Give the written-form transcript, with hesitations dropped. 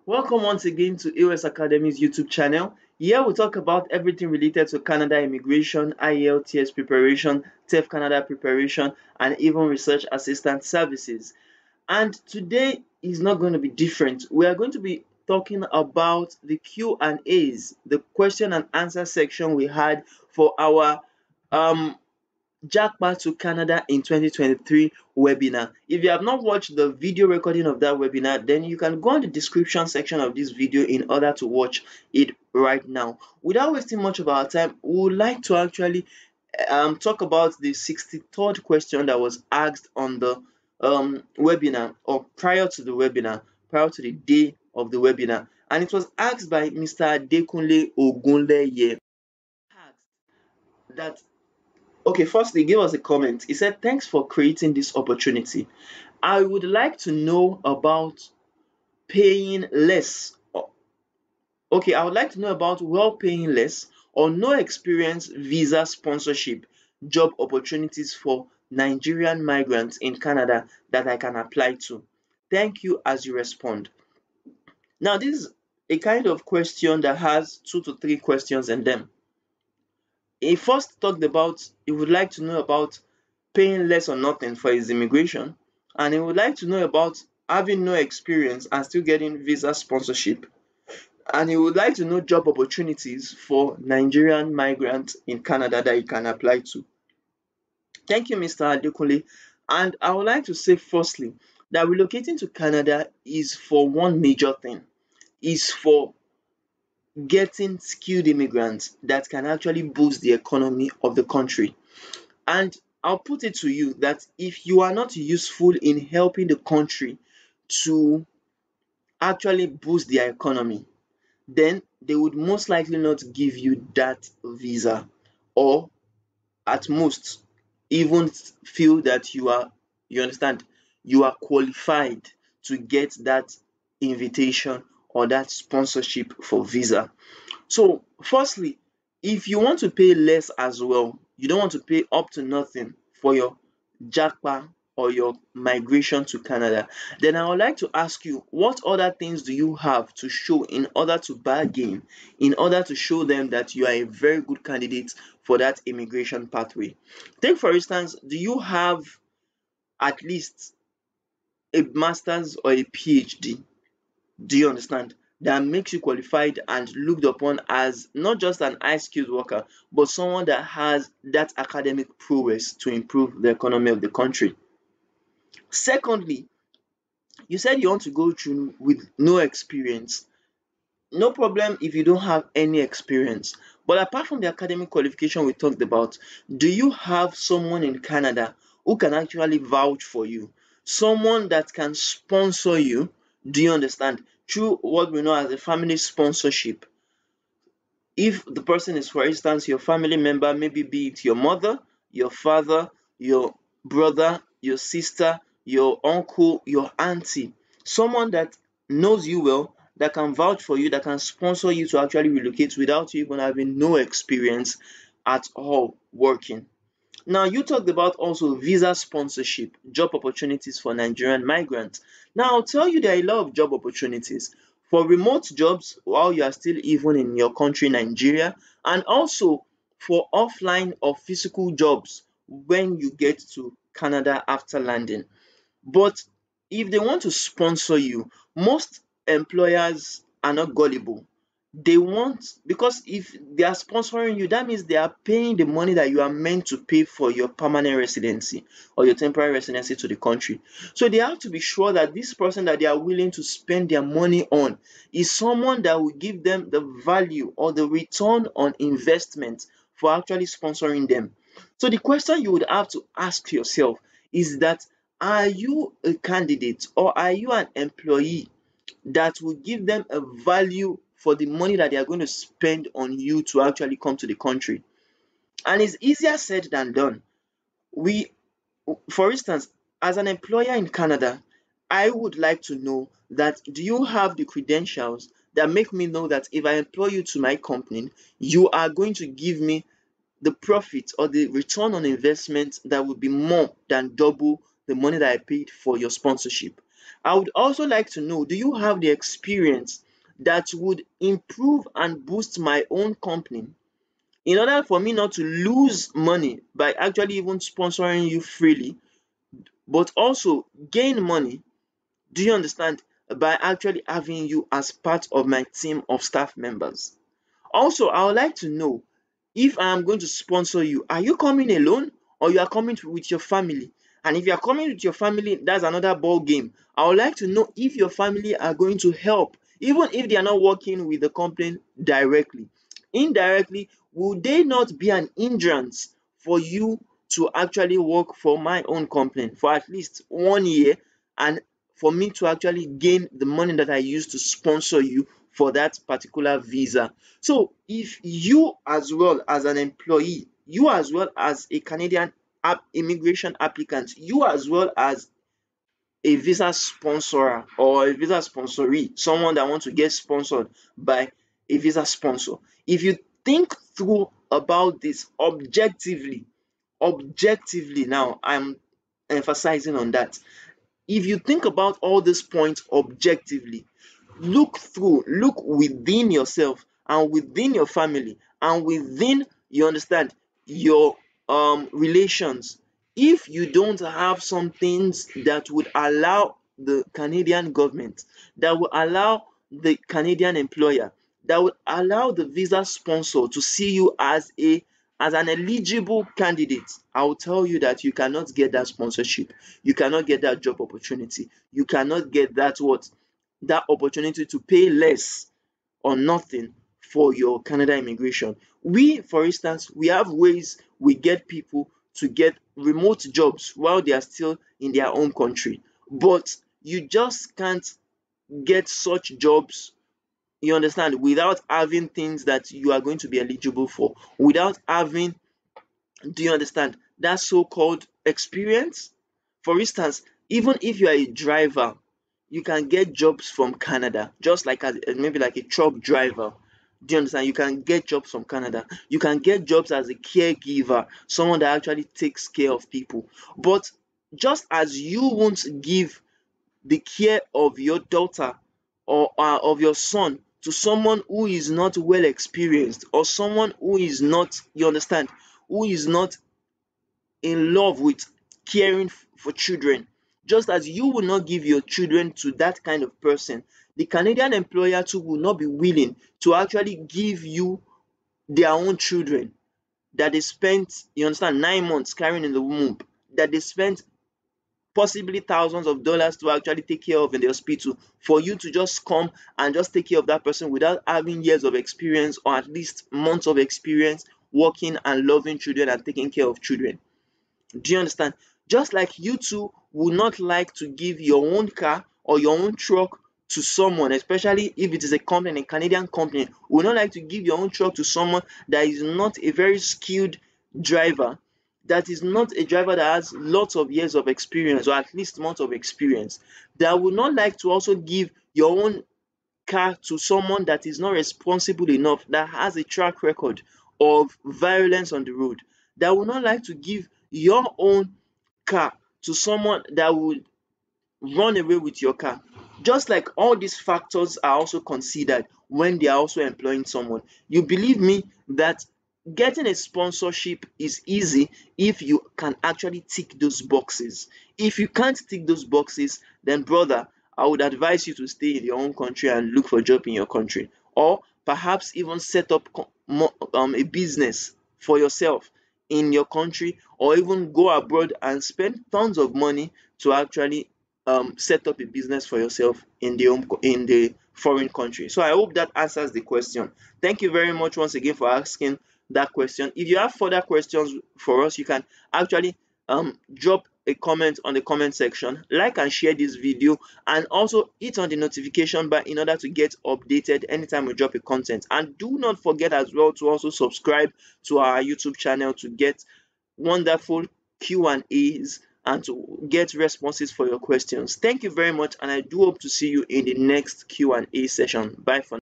Welcome once again to A.O.S Academy's YouTube channel. Here we talk about everything related to Canada immigration, IELTS preparation, TEF Canada preparation, and even research assistant services. And today is not going to be different. We are going to be talking about the Q&As, the question and answer section we had for our um JAPA to Canada in 2023 webinar. If you have not watched the video recording of that webinar, then you can go on the description section of this video in order to watch it right now. Without wasting much of our time, we would like to actually talk about the 63rd question that was asked on the webinar, or prior to the webinar, prior to the day of the webinar. And it was asked by Mr. Adekunle Ogunleye. That Okay, firstly, give us a comment. He said, "Thanks for creating this opportunity. I would like to know about paying less. Okay, I would like to know about paying less or no experience visa sponsorship job opportunities for Nigerian migrants in Canada that I can apply to. Thank you as you respond." Now, this is a kind of question that has 2 to 3 questions in them. He first talked about he would like to know about paying less or nothing for his immigration, and he would like to know about having no experience and still getting visa sponsorship, and he would like to know job opportunities for Nigerian migrants in Canada that he can apply to. Thank you, Mr. Adekunle. And I would like to say firstly that relocating to Canada is for one major thing, is for getting skilled immigrants that can actually boost the economy of the country. And I'll put it to you that if you are not useful in helping the country to actually boost their economy, then they would most likely not give you that visa, or at most even feel that you understand, you are qualified to get that invitation or that sponsorship for visa. So firstly, if you want to pay less as well, you don't want to pay up to nothing for your JAPA or your migration to Canada, then I would like to ask you, what other things do you have to show in order to bargain, in order to show them that you are a very good candidate for that immigration pathway? Take for instance, do you have at least a master's or a PhD? Do you understand? That makes you qualified and looked upon as not just an high skilled worker, but someone that has that academic prowess to improve the economy of the country. Secondly, you said you want to go through with no experience. No problem if you don't have any experience. But apart from the academic qualification we talked about, do you have someone in Canada who can actually vouch for you? Someone that can sponsor you, do you understand? Through what we know as a family sponsorship. If the person is, for instance, your family member, maybe be it your mother, your father, your brother, your sister, your uncle, your auntie, someone that knows you well, that can vouch for you, that can sponsor you to actually relocate without you even having no experience at all working. Now, you talked about also visa sponsorship, job opportunities for Nigerian migrants. Now, I'll tell you there are a lot of job opportunities for remote jobs while you are still even in your country, Nigeria, and also for offline or physical jobs when you get to Canada after landing. But if they want to sponsor you, most employers are not gullible. They want, because if they are sponsoring you, that means they are paying the money that you are meant to pay for your permanent residency or your temporary residency to the country. So they have to be sure that this person that they are willing to spend their money on is someone that will give them the value or the return on investment for actually sponsoring them. So the question you would have to ask yourself is that, are you a candidate or are you an employee that will give them a value for the money that they are going to spend on you to actually come to the country? And it's easier said than done. We, for instance, as an employer in Canada, I would like to know that, do you have the credentials that make me know that if I employ you to my company, you are going to give me the profit or the return on investment that would be more than double the money that I paid for your sponsorship? I would also like to know, do you have the experience that would improve and boost my own company in order for me not to lose money by actually even sponsoring you freely, but also gain money, do you understand, by actually having you as part of my team of staff members? Also, I would like to know, if I am going to sponsor you, are you coming alone or you are coming with your family? And if you are coming with your family, that's another ball game. I would like to know if your family are going to help, even if they are not working with the company directly. Indirectly, will they not be an hindrance for you to actually work for my own company for at least 1 year, and for me to actually gain the money that I use to sponsor you for that particular visa? So if you, as well as an employee, you as well as a Canadian immigration applicant, you as well as a visa sponsor or a visa sponsoree, someone that wants to get sponsored by a visa sponsor, if you think through about this objectively, now I'm emphasizing on that. If you think about all these points objectively, look within yourself and within your family and within, you understand, your relations. If you don't have some things that would allow the Canadian government, that will allow the Canadian employer, that would allow the visa sponsor to see you as an eligible candidate, I will tell you that you cannot get that sponsorship, you cannot get that job opportunity, you cannot get that opportunity to pay less or nothing for your Canada immigration. We, for instance, we have ways we get people to get remote jobs while they are still in their own country, but you just can't get such jobs, you understand, without having things that you are going to be eligible for, without having, do you understand, that so-called experience. For instance, even if you are a driver, you can get jobs from Canada, just like as maybe like a truck driver. Do you understand? You can get jobs from Canada. You can get jobs as a caregiver, someone that actually takes care of people. But just as you won't give the care of your daughter or of your son to someone who is not well experienced, or someone who is not, you understand, who is not in love with caring for children, just as you will not give your children to that kind of person, the Canadian employer too will not be willing to actually give you their own children that they spent, you understand, 9 months carrying in the womb, that they spent possibly thousands of dollars to actually take care of in the hospital, for you to just come and just take care of that person without having years of experience or at least months of experience working and loving children and taking care of children. Do you understand? Just like you too would not like to give your own car or your own truck to someone, especially if it is a company, a Canadian company, would not like to give your own truck to someone that is not a very skilled driver, that is not a driver that has lots of years of experience or at least months of experience, that would not like to also give your own car to someone that is not responsible enough, that has a track record of violence on the road, that would not like to give your own car to someone that would run away with your car. Just like all these factors are also considered when they are also employing someone. You believe me that getting a sponsorship is easy if you can actually tick those boxes. If you can't tick those boxes, then brother, I would advise you to stay in your own country and look for a job in your country, or perhaps even set up a business for yourself in your country, or even go abroad and spend tons of money to actually set up a business for yourself in the foreign country. So I hope that answers the question. Thank you very much once again for asking that question. If you have further questions for us, you can actually drop a comment on the comment section, like and share this video, and also hit on the notification bell in order to get updated anytime we drop a content. And do not forget as well to also subscribe to our YouTube channel to get wonderful Q&As and to get responses for your questions. Thank you very much, and I do hope to see you in the next Q&A session. Bye for now.